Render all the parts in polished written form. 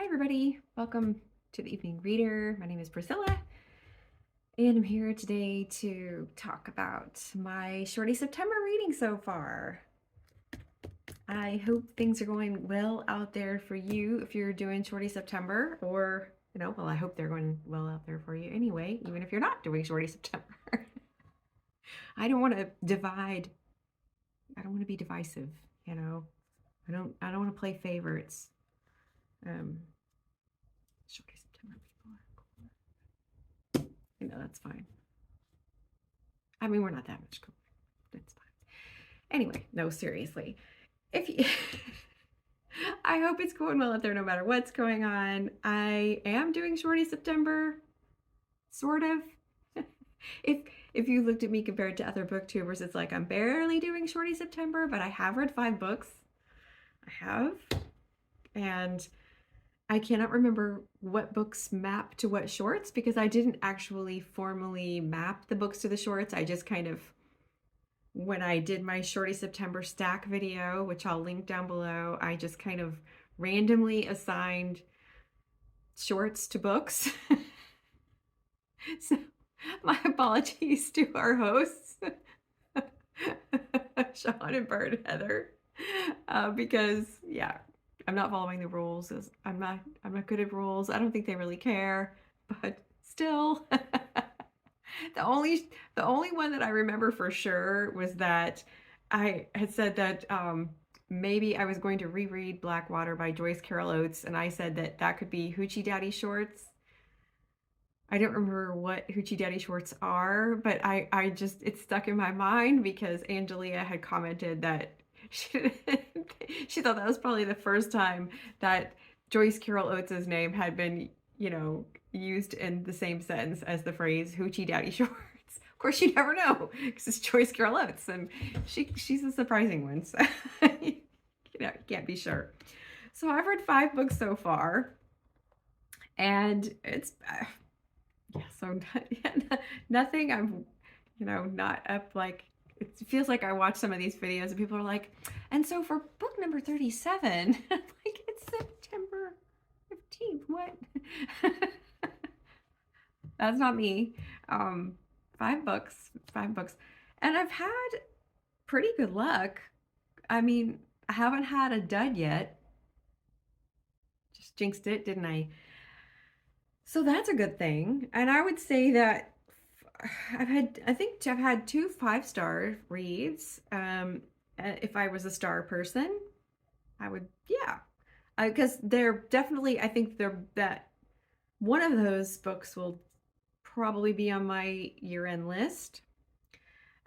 Hi everybody, welcome to the Evening Reader. My name is Priscilla and I'm here today to talk about my Shorty September reading so far. I hope things are going well out there for you if you're doing Shorty September, or, well, I hope they're going well out there for you anyway, even if you're not doing Shorty September. I don't want to divide. I don't want to be divisive, I don't want to play favorites. Shorty September people are cool. That's fine. I mean, we're not that much cooler. That's fine. Anyway, no, seriously. If you I hope it's going well out there no matter what's going on. I am doing Shorty September, sort of. If you looked at me compared to other booktubers, it's like I'm barely doing Shorty September, but I have read 5 books. I have. And I cannot remember what books map to what shorts because I didn't actually formally map the books to the shorts. I just kind of, when I did my Shorty September stack video, which I'll link down below, I just kind of randomly assigned shorts to books. So my apologies to our hosts, Sean and Bert and Heather, because yeah, I'm not following the rules. I'm not good at rules. I don't think they really care, but still. The only one that I remember for sure was that I had said that maybe I was going to reread Blackwater by Joyce Carol Oates, and I said that that could be Hoochie Daddy Shorts. I don't remember what Hoochie Daddy Shorts are, but I just, it stuck in my mind because Angelia had commented that she thought that was probably the first time that Joyce Carol Oates' name had been, used in the same sentence as the phrase Hoochie Daddy Shorts. Of course, you never know because it's Joyce Carol Oates, and she's a surprising one, so you can't be sure. So I've read 5 books so far, and it's yeah, so nothing. I'm not up like. It feels like I watch some of these videos and people are like, and so for book number 37, like it's September 15th. What? That's not me. 5 books, 5 books. And I've had pretty good luck. I mean, I haven't had a dud yet. Just jinxed it, didn't I? So that's a good thing. And I would say that I think I've had 2 5-star reads. If I was a star person, I would, yeah. Because they're definitely, I think that one of those books will probably be on my year-end list.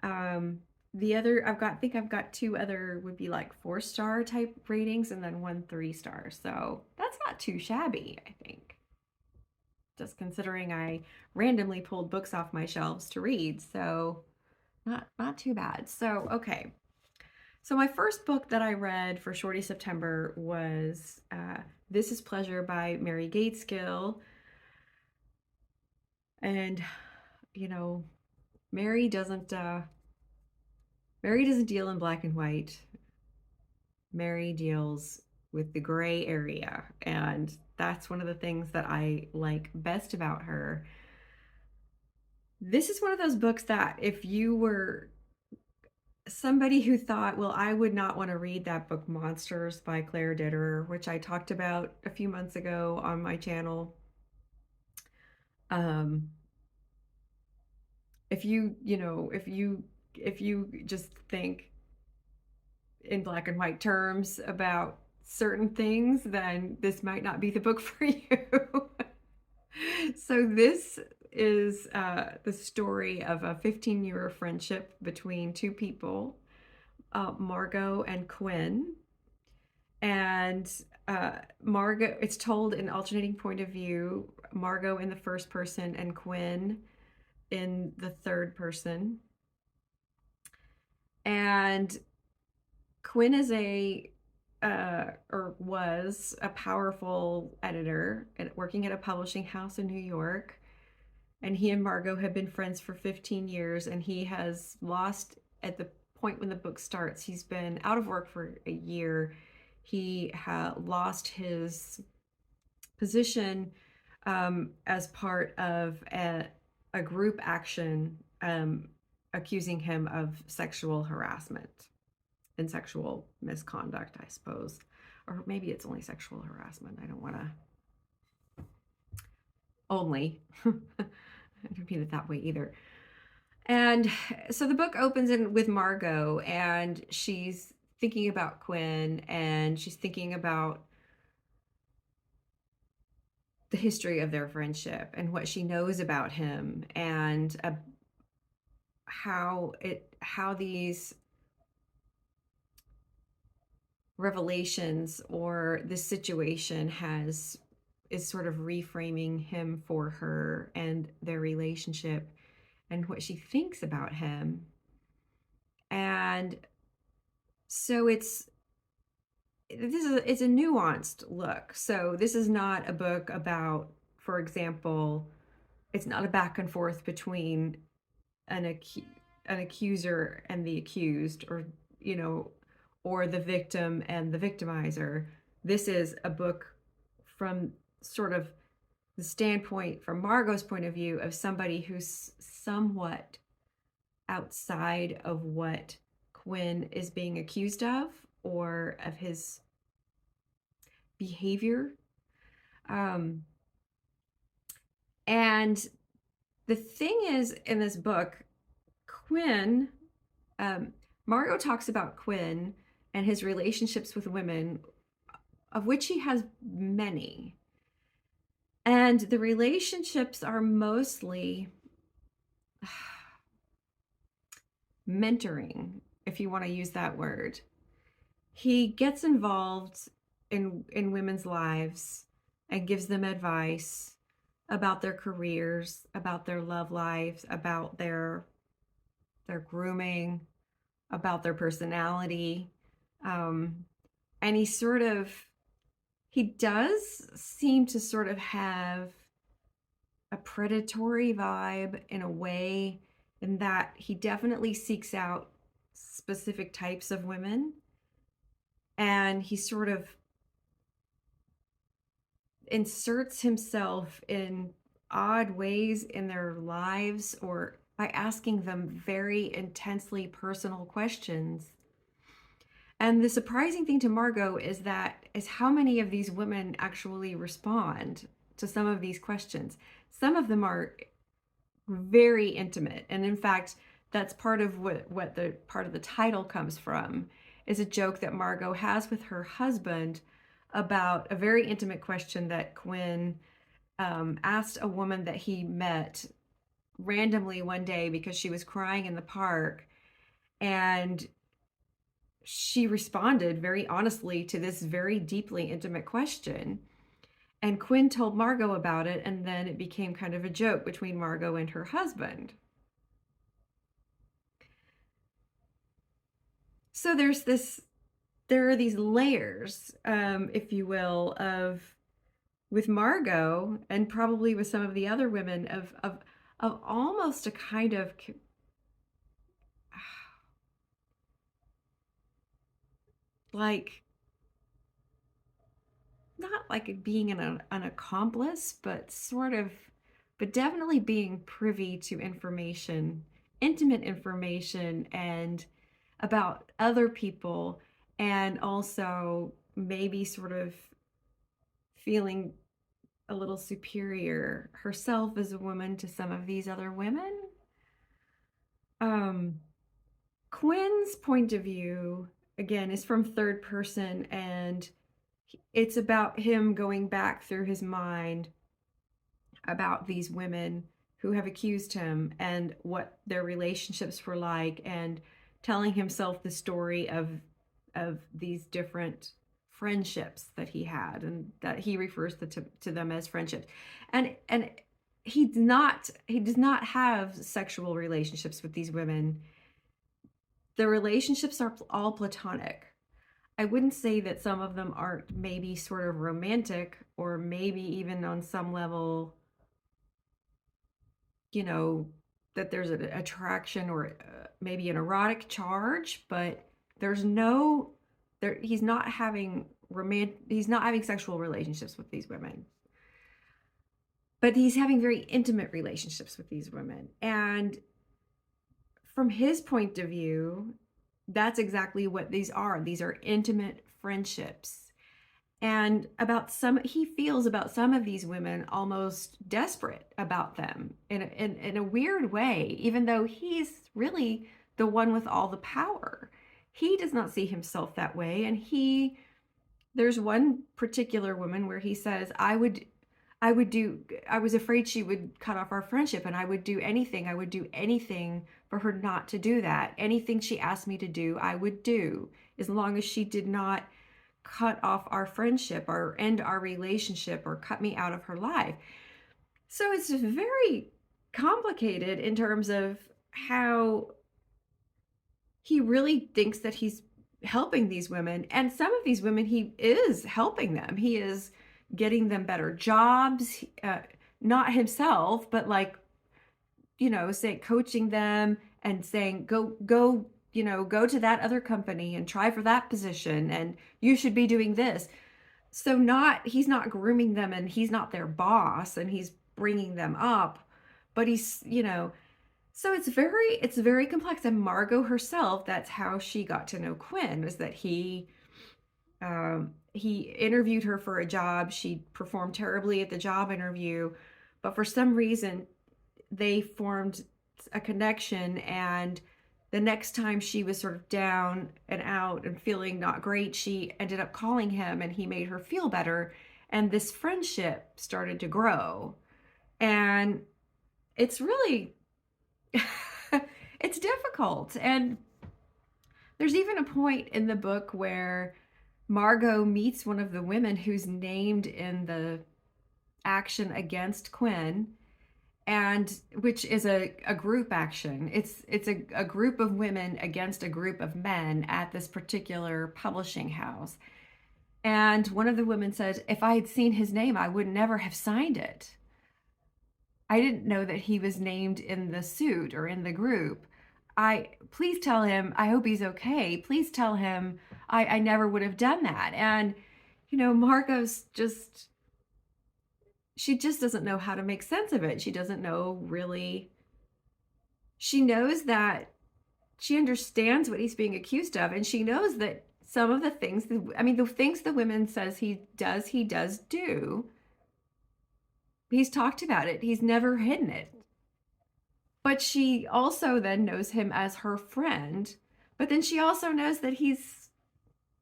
The other, I think I've got 2 other would be like 4-star type ratings and then 1 3-star. So that's not too shabby, I think. Just considering I randomly pulled books off my shelves to read, so not too bad. So, okay. So my first book that I read for Shorty September was This Is Pleasure by Maryse Gaitskill. And, Mary doesn't deal in black and white. Mary deals with the gray area, and that's one of the things that I like best about her. This is one of those books that if you were somebody who thought, well, I would not want to read that book, Monsters by Claire Ditterer, which I talked about a few months ago on my channel. If you just think in black and white terms about certain things, then this might not be the book for you. So this is the story of a 15-year friendship between 2 people, Margot and Quinn. And Margot, it's told in alternating point of view, Margot in the first person and Quinn in the third person. And Quinn is was a powerful editor working at a publishing house in New York. And he and Margot have been friends for 15 years, and he has lost, at the point when the book starts, he's been out of work for a year. He lost his position as part of a group action accusing him of sexual harassment and sexual misconduct, I suppose. Or maybe it's only sexual harassment. I don't want to only. I don't mean it that way either. And so the book opens with Margot, and she's thinking about Quinn, and she's thinking about the history of their friendship and what she knows about him, and how these revelations or this situation is sort of reframing him for her and their relationship and what she thinks about him. And so it's a nuanced look. So this is not a book about, for example, it's not a back and forth between an accuser and the accused, or or the victim and the victimizer. This is a book from sort of the standpoint, from Margot's point of view, of somebody who's somewhat outside of what Quinn is being accused of, or of his behavior. And the thing is, in this book, Quinn, Margot talks about Quinn and his relationships with women, of which he has many. And the relationships are mostly mentoring, if you want to use that word. He gets involved in women's lives and gives them advice about their careers, about their love lives, about their grooming, about their personality. And he does seem to sort of have a predatory vibe in a way, in that he definitely seeks out specific types of women, and he sort of inserts himself in odd ways in their lives, or by asking them very intensely personal questions. And the surprising thing to Margot is how many of these women actually respond to some of these questions. Some of them are very intimate, and in fact, that's part of what the part of the title comes from, is a joke that Margot has with her husband about a very intimate question that Quinn asked a woman that he met randomly one day because she was crying in the park, and she responded very honestly to this very deeply intimate question. And Quinn told Margot about it, and then it became kind of a joke between Margot and her husband. So there are these layers, if you will, with Margot, and probably with some of the other women, of almost a kind of like, not like being an accomplice, but definitely being privy to information, intimate information, and about other people, and also maybe sort of feeling a little superior herself as a woman to some of these other women. Quinn's point of view, again, is from third person, and it's about him going back through his mind about these women who have accused him and what their relationships were like, and telling himself the story of these different friendships that he had, and that he refers to them as friendships. And he does not have sexual relationships with these women. The relationships are all platonic. I wouldn't say that some of them aren't maybe sort of romantic, or maybe even on some level, that there's an attraction, or maybe an erotic charge, but he's not having sexual relationships with these women. but he's having very intimate relationships with these women. And from his point of view, that's exactly what these are. These are intimate friendships. And he feels about some of these women almost desperate about them in a weird way, even though he's really the one with all the power. He does not see himself that way. And there's one particular woman where he says, I was afraid she would cut off our friendship, and I would do anything for her not to do that. Anything she asked me to do, I would do, as long as she did not cut off our friendship or end our relationship or cut me out of her life. So it's very complicated in terms of how he really thinks that he's helping these women. And some of these women, he is helping them. He is getting them better jobs, not himself, but like, say, coaching them and saying, go, go to that other company and try for that position. And you should be doing this. So he's not grooming them, and he's not their boss, and he's bringing them up, but so it's very complex. And Margot herself, that's how she got to know Quinn, was that he interviewed her for a job. She performed terribly at the job interview, but for some reason they formed a connection, and the next time she was sort of down and out and feeling not great, she ended up calling him, and he made her feel better, and this friendship started to grow. And it's really it's difficult. And there's even a point in the book where Margot meets one of the women who's named in the action against Quinn, and which is a group action. It's a group of women against a group of men at this particular publishing house. And one of the women says, if I had seen his name, I would never have signed it. I didn't know that he was named in the suit or in the group. Please tell him, I hope he's okay. Please tell him I never would have done that. And, Margot's she just doesn't know how to make sense of it. She doesn't know really. She knows that she understands what he's being accused of. And she knows that some of the things, the things the women says he does do. He's talked about it. He's never hidden it. But she also then knows him as her friend. But then she also knows that he's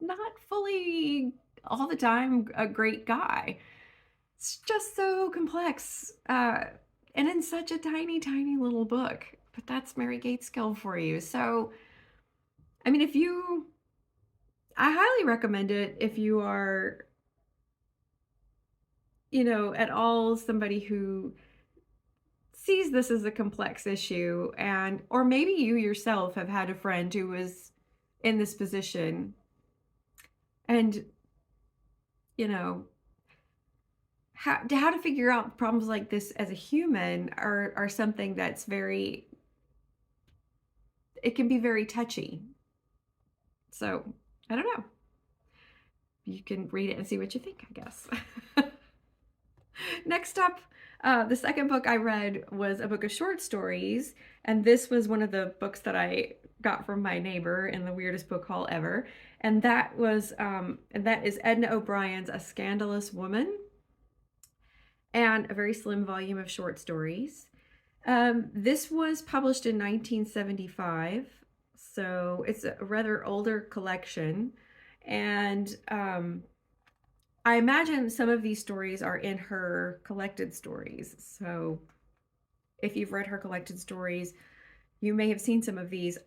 not fully all the time a great guy. It's just so complex. And in such a tiny, tiny little book. But that's Mary Gaitskill for you. So, I highly recommend it if you are, at all somebody who sees this as a complex issue, or maybe you yourself have had a friend who was in this position, and how to figure out problems like this as a human are something that's it can be very touchy. So I don't know. You can read it and see what you think, I guess. Next up, the second book I read was a book of short stories, and this was one of the books that I got from my neighbor in the weirdest book haul ever, and that is Edna O'Brien's A Scandalous Woman, and a very slim volume of short stories. This was published in 1975, so it's a rather older collection, and I imagine some of these stories are in her collected stories. So if you've read her collected stories, you may have seen some of these.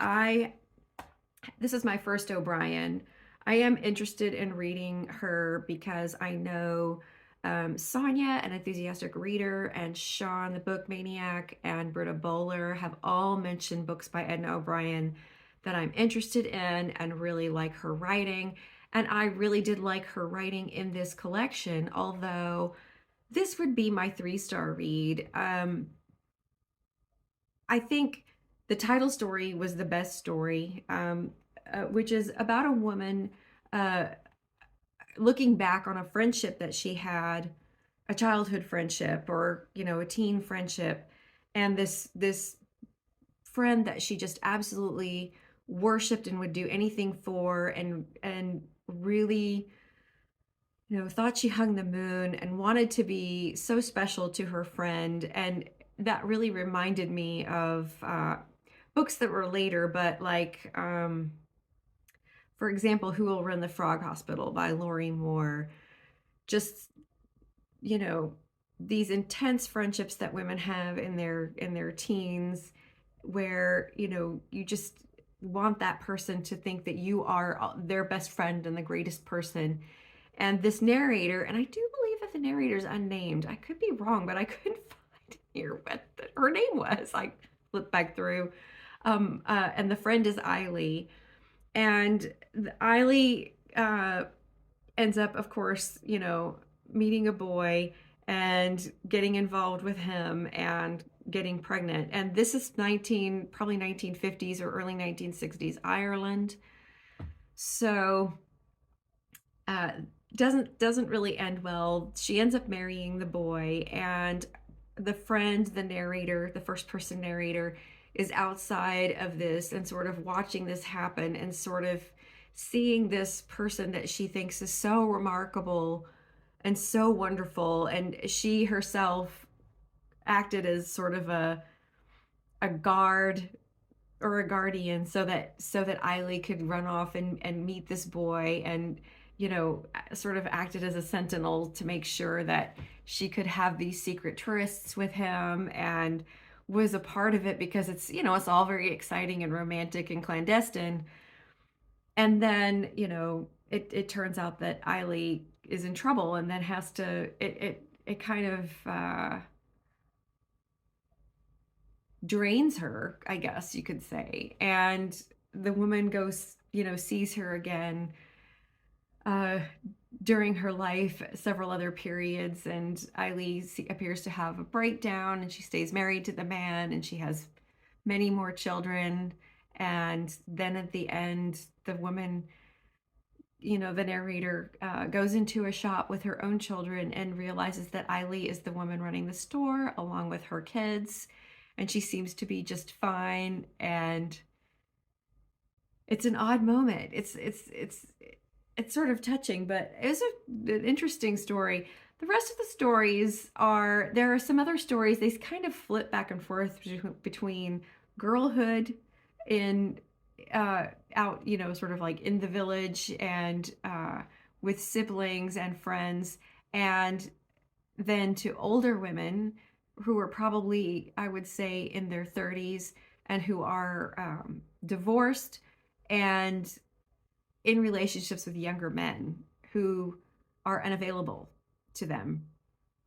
This is my first O'Brien. I am interested in reading her because I know Sonia, an enthusiastic reader, and Sean, the book maniac, and Britta Bowler have all mentioned books by Edna O'Brien that I'm interested in and really like her writing. And I really did like her writing in this collection, although this would be my 3-star read. I think the title story was the best story, which is about a woman looking back on a friendship that she had a childhood friendship or, a teen friendship, and this friend that she just absolutely worshiped and would do anything for, and really, thought she hung the moon and wanted to be so special to her friend. And that really reminded me of books that were later, but like, for example, Who Will Run the Frog Hospital by Lori Moore. Just, you know, these intense friendships that women have in their teens, where, you just want that person to think that you are their best friend and the greatest person. And this narrator, and I do believe that the narrator's unnamed. I could be wrong, but I couldn't find here what her name was. I flipped back through. And the friend is Eiley. And Eiley ends up, of course, meeting a boy and getting involved with him and getting pregnant. And this is probably 1950s or early 1960s Ireland. So uh, doesn't really end well. She ends up marrying the boy, and the friend, the narrator, the first person narrator, is outside of this and sort of watching this happen and sort of seeing this person that she thinks is so remarkable and so wonderful. And she herself acted as sort of a guard or a guardian, so that Eiley could run off and meet this boy, and sort of acted as a sentinel to make sure that she could have these secret tourists with him, and was a part of it because it's all very exciting and romantic and clandestine. And then it turns out that Eiley is in trouble, and then has to it kind of drains her, I guess you could say. And the woman goes, sees her again uh, during her life, several other periods, and Eiley appears to have a breakdown, and she stays married to the man, and she has many more children. And then at the end, the woman, the narrator, goes into a shop with her own children and realizes that Eiley is the woman running the store along with her kids, and she seems to be just fine. And it's an odd moment. It's sort of touching, but it's an interesting story. The rest of the stories there are some other stories. They kind of flip back and forth between girlhood in out, sort of like in the village, and with siblings and friends, and then to older women who are probably, I would say, in their 30s, and who are divorced and in relationships with younger men who are unavailable to them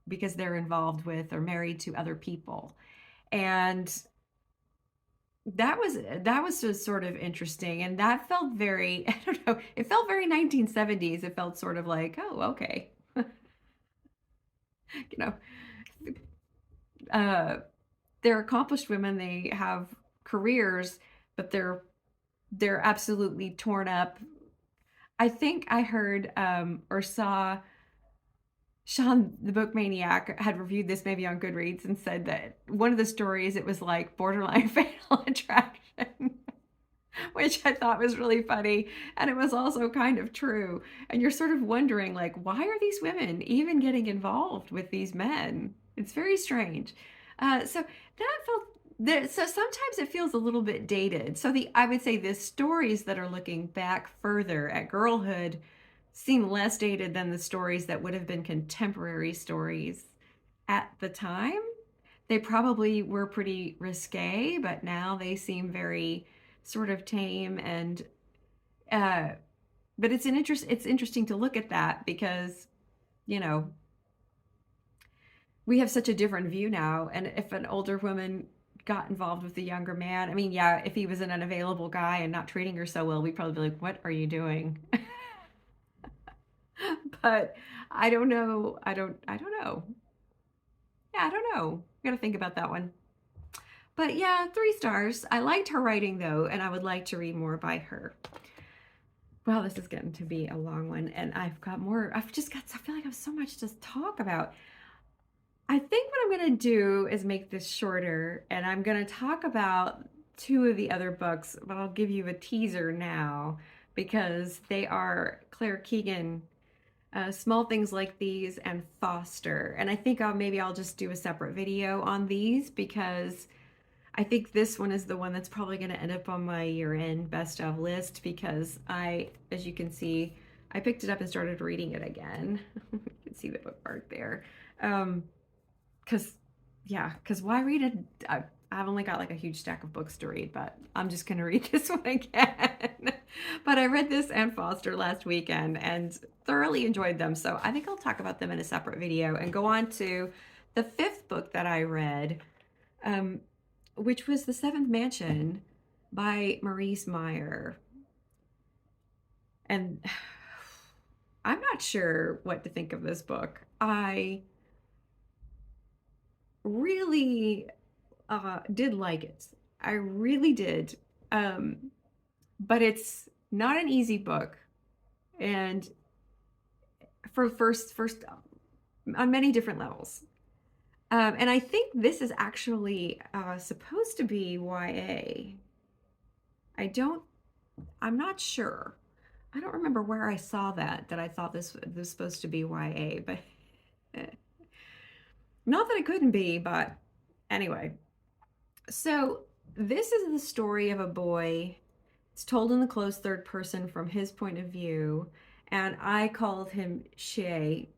because they're involved with or married to other people. And that was just sort of interesting, and that felt very, I don't know, it felt very 1970s. It felt sort of like, oh, okay. you know uh they're accomplished women, they have careers, but they're absolutely torn up. I think I heard or saw Sean, the book maniac, had reviewed this maybe on Goodreads and said that one of the stories, it was like borderline fatal attraction, which I thought was really funny. And it was also kind of true. And you're sort of wondering, like, why are these women even getting involved with these men? It's very strange. So that felt there. So sometimes it feels a little bit dated. So I would say the stories that are looking back further at girlhood seem less dated than the stories that would have been contemporary stories at the time. They probably were pretty risque, but now they seem very sort of tame. And but it's interesting to look at that because you know we have such a different view now. And if an older woman got involved with a younger man, I mean, yeah, if he was an unavailable guy and not treating her so well, we'd probably be like, what are you doing? But I don't know. I don't know. Yeah, I don't know. I gotta think about that one. But yeah, 3 stars. I liked her writing though, and I would like to read more by her. Well, this is getting to be a long one, and I've got more. I feel like I have so much to talk about. I think what I'm going to do is make this shorter, and I'm going to talk about two of the other books, but I'll give you a teaser now because they are Claire Keegan, Small Things Like These, and Foster. And I think maybe I'll just do a separate video on these because I think this one is the one that's probably going to end up on my year-end best of list because as you can see, I picked it up and started reading it again. You can see the bookmark there. Um, Cause cause why read it? I've only got like a huge stack of books to read, but I'm just gonna read this one again. But I read this and Foster last weekend and thoroughly enjoyed them. So I think I'll talk about them in a separate video and go on to the fifth book that I read, um, which was The Seventh Mansion by Maryse Meijer. And I'm not sure what to think of this book. I really did like it. I really did. Um, but it's not an easy book. And for first on many different levels. And I think this is actually supposed to be YA. I'm not sure. I don't remember where I saw that I thought this was supposed to be YA, but not that it couldn't be, but anyway. So this is the story of a boy. It's told in the close third person from his point of view, and I called him Shay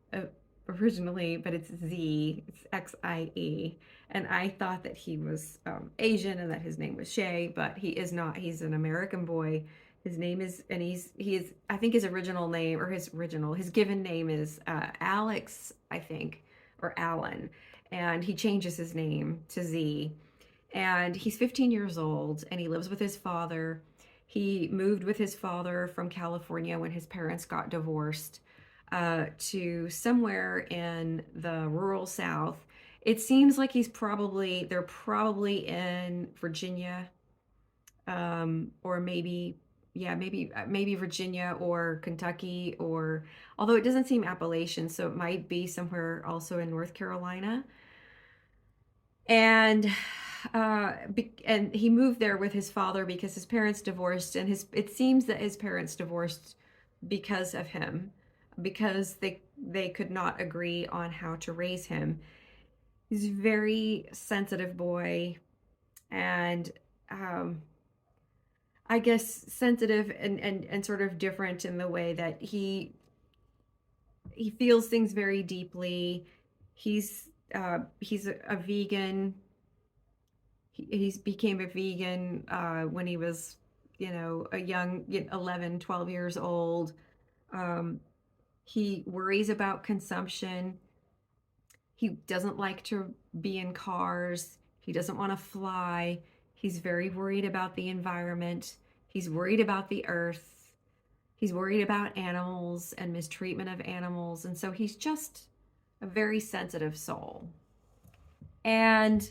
originally, but it's Z, it's Xie, and I thought that he was Asian and that his name was Shay, but he is not. He's an American boy. His name is, and he is. I think his original name or his given name is Alex, I think, or Alan, and he changes his name to Z. And he's 15 years old and he lives with his father. He moved with his father from California when his parents got divorced to somewhere in the rural South. It seems like they're probably in Virginia, or maybe Virginia or Kentucky, or although it doesn't seem Appalachian, so it might be somewhere also in North Carolina. And and he moved there with his father because his parents divorced, and it seems that his parents divorced because of him, because they could not agree on how to raise him. He's a very sensitive boy, and I guess sensitive and sort of different in the way that he feels things very deeply. He's a vegan. He's became a vegan when he was, a young 11, 12 years old. He worries about consumption. He doesn't like to be in cars. He doesn't want to fly. He's very worried about the environment. He's worried about the earth. He's worried about animals and mistreatment of animals. And so he's just a very sensitive soul. And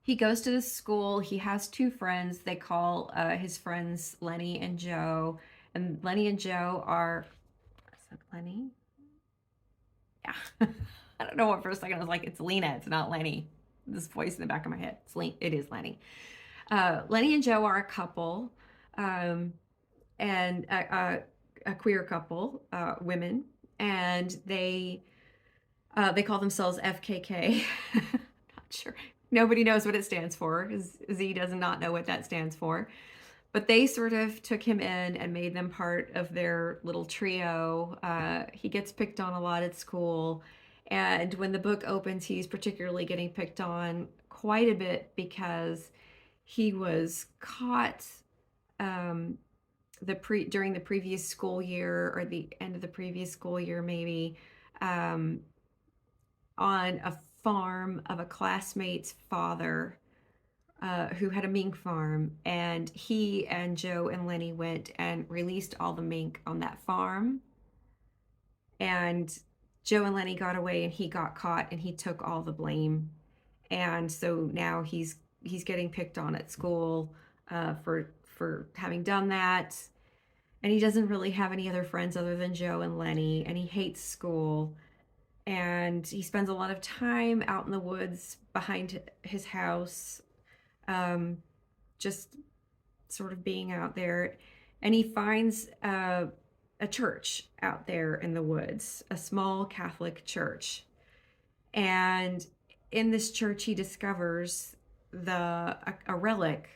he goes to this school. He has two friends. They call his friends Lenny and Joe. And Lenny and Joe are... Is it Lenny? Yeah. I don't know what for a second I was like, it's Lena. It's not Lenny. This voice in the back of my head. It is Lenny. Lenny and Joe are a couple. And a queer couple, women. And they call themselves FKK. Not sure. Nobody knows what it stands for. Z does not know what that stands for. But they sort of took him in and made them part of their little trio. He gets picked on a lot at school. And when the book opens, he's particularly getting picked on quite a bit because he was caught during the previous school year, or the end of the previous school year maybe, on a farm of a classmate's father who had a mink farm, and he and Joe and Lenny went and released all the mink on that farm, and Joe and Lenny got away and he got caught and he took all the blame, and so now he's getting picked on at school for having done that. And he doesn't really have any other friends other than Joe and Lenny, and he hates school. and he spends a lot of time out in the woods behind his house, um, just sort of being out there. And he finds a church out there in the woods, a small Catholic church. And in this church, he discovers a relic,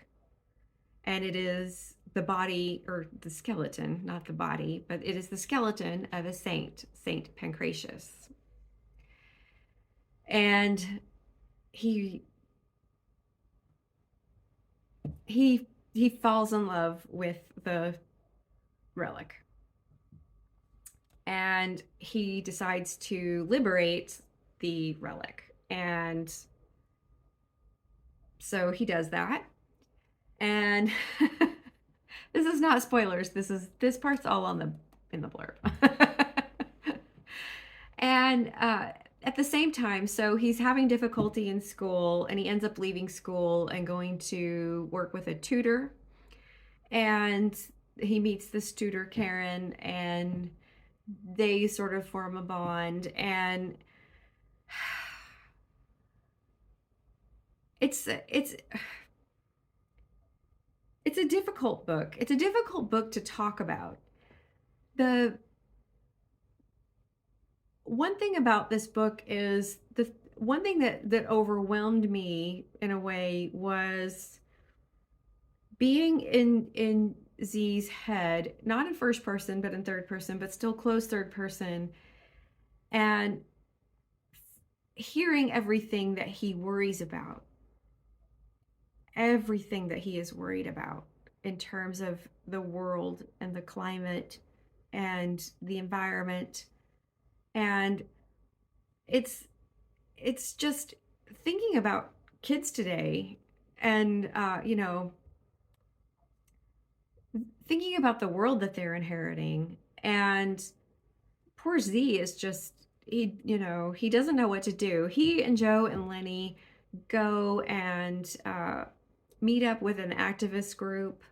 and it is the body, or the skeleton, not the body, but it is the skeleton of a saint, Saint Pancratius. And he he falls in love with the relic, and he decides to liberate the relic. And so he does that. And this is not spoilers. This part's all on the in the blurb. And at the same time, so he's having difficulty in school, and he ends up leaving school and going to work with a tutor. And he meets this tutor, Karen, and they sort of form a bond. And it's a difficult book. It's a difficult book to talk about. The one thing about this book is the one thing that overwhelmed me in a way was being in Z's head, not in first person, but in third person, but still close third person, and hearing everything that he worries about, everything that he is worried about in terms of the world and the climate and the environment. And it's just thinking about kids today, and thinking about the world that they're inheriting. And poor Z is just, he doesn't know what to do. He and Joe and Lenny go and meet up with an activist group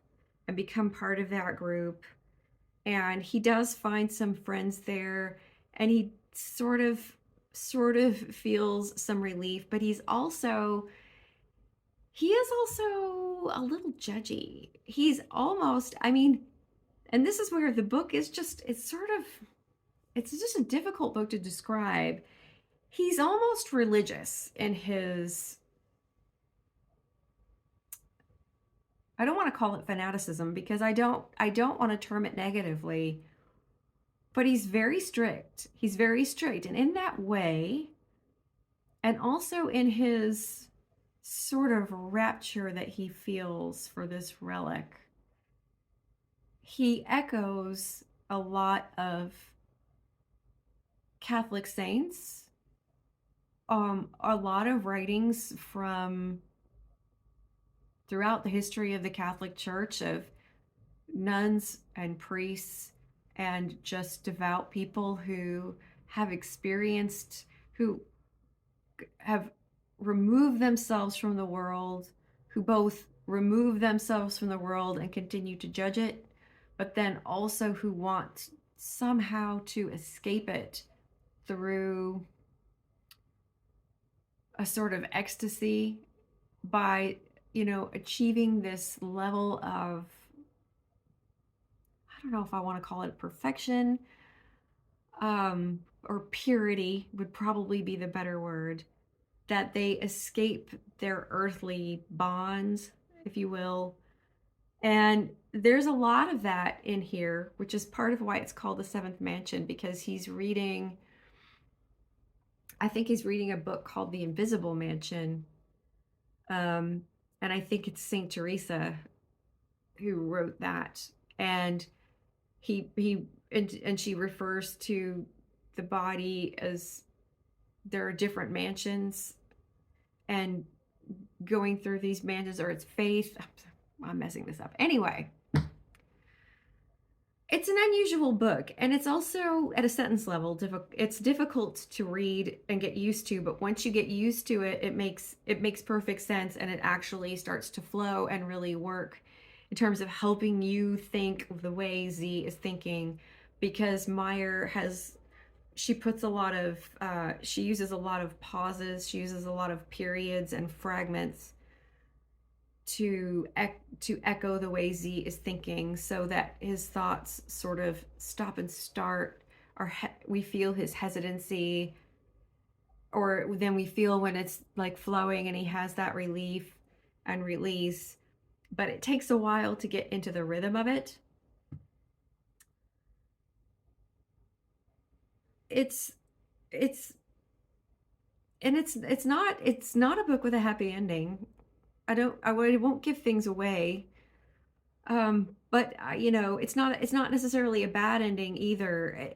and become part of that group. And he does find some friends there, and he sort of feels some relief, but he is also a little judgy. He's almost, and this is where the book is just, it's just a difficult book to describe. He's almost religious in his, I don't want to call it fanaticism, because I don't want to term it negatively, but he's very strict. He's very strict. And in that way, and also in his sort of rapture that he feels for this relic, he echoes a lot of Catholic saints, a lot of writings from throughout the history of the Catholic Church, of nuns and priests and just devout people who have experienced, who have removed themselves from the world, who both remove themselves from the world and continue to judge it, but then also who want somehow to escape it through a sort of ecstasy by, achieving this level of, I don't know if I want to call it perfection, or purity would probably be the better word, that they escape their earthly bonds, if you will. And there's a lot of that in here, which is part of why it's called The Seventh Mansion, because I think he's reading a book called The Invisible Mansion. And I think it's Saint Teresa who wrote that. And and she refers to the body as there are different mansions, and going through these mansions, or it's faith. I'm messing this up. Anyway, it's an unusual book, and it's also at a sentence level. It's difficult to read and get used to, but once you get used to it, it makes perfect sense, and it actually starts to flow and really work in terms of helping you think of the way Z is thinking, because Meijer has she puts a lot of she uses a lot of pauses, she uses a lot of periods and fragments to echo the way Z is thinking, so that his thoughts sort of stop and start, or we feel his hesitancy, or then we feel when it's like flowing and he has that relief and release, but it takes a while to get into the rhythm of it. It's and it's not a book with a happy ending. I won't give things away. But it's not necessarily a bad ending either.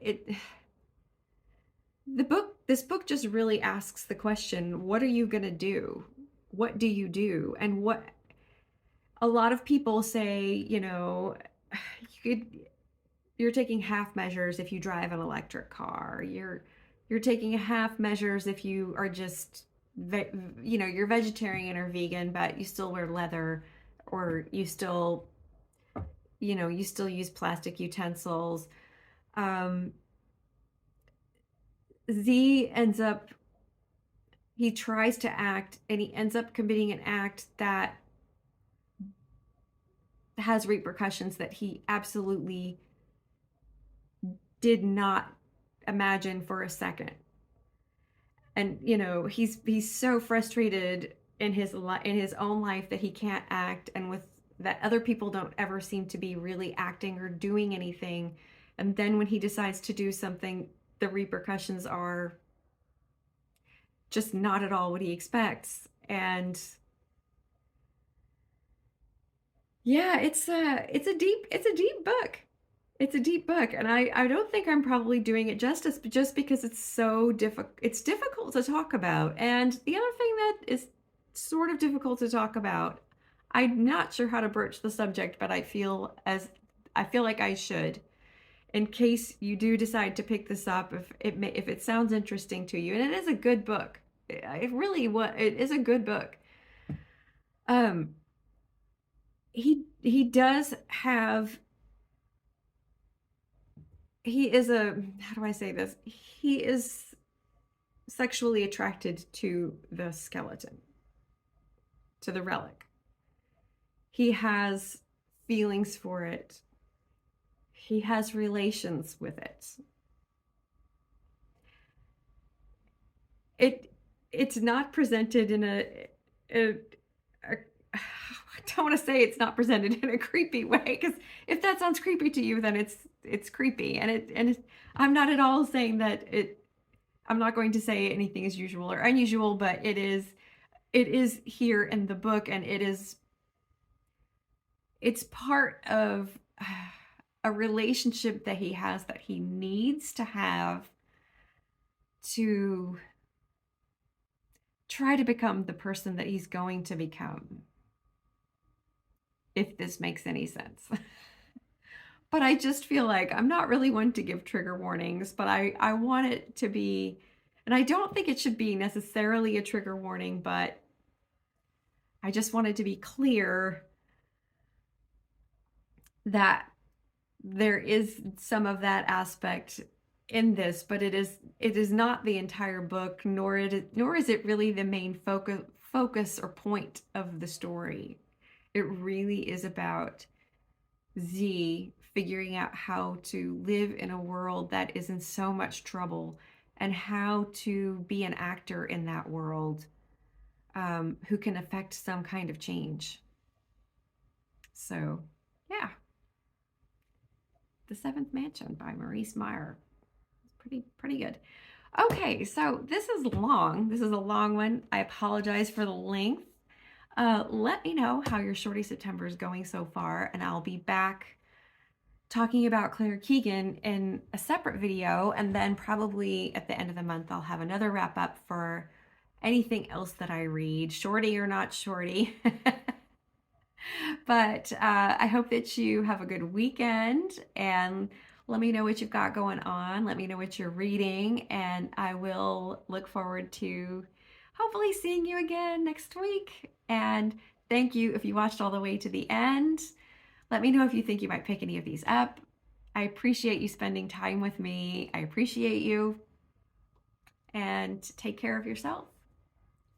This book just really asks the question, what are you going to do? What do you do? And what a lot of people say, you're taking half measures if you drive an electric car. You're taking half measures if you are just you're vegetarian or vegan, but you still wear leather, or you still use plastic utensils. Um, Z ends up, he tries to act and he ends up committing an act that has repercussions that he absolutely did not imagine for a second. And he's so frustrated in his own life that he can't act, and with that other people don't ever seem to be really acting or doing anything. And then when he decides to do something, the repercussions are just not at all what he expects. And yeah, it's a deep book. It's a deep book, and I don't think I'm probably doing it justice, just because it's so difficult to talk about. And the other thing that is sort of difficult to talk about, I'm not sure how to broach the subject, but I feel like I should, in case you do decide to pick this up, if it sounds interesting to you. And it is a good book. It is a good book. Um, he does have he is a how do I say this? He is sexually attracted to the skeleton, to the relic. He has feelings for it. He has relations with it. It's not presented in a I don't want to say it's not presented in a creepy way, because if that sounds creepy to you, then it's creepy. I'm not at all saying that it. I'm not going to say anything is usual or unusual, but it is here in the book, and it's part of a relationship that he has, that he needs to have to try to become the person that he's going to become, if this makes any sense. But I just feel like I'm not really one to give trigger warnings, but I want it to be, and I don't think it should be necessarily a trigger warning, but I just wanted to be clear that there is some of that aspect in this, but it is not the entire book, nor is it really the main focus or point of the story. It really is about Z figuring out how to live in a world that is in so much trouble, and how to be an actor in that world, who can affect some kind of change. So, yeah, The Seventh Mansion by Maryse Meijer. It's pretty good. Okay, so this is long. This is a long one. I apologize for the length. Let me know how your Shorty September is going so far, and I'll be back talking about Claire Keegan in a separate video, and then probably at the end of the month I'll have another wrap up for anything else that I read, shorty or not shorty. But I hope that you have a good weekend, and let me know what you've got going on. Let me know what you're reading, and I will look forward to hopefully seeing you again next week. And thank you if you watched all the way to the end. Let me know if you think you might pick any of these up. I appreciate you spending time with me. I appreciate you. and take care of yourself.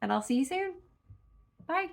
And I'll see you soon. Bye.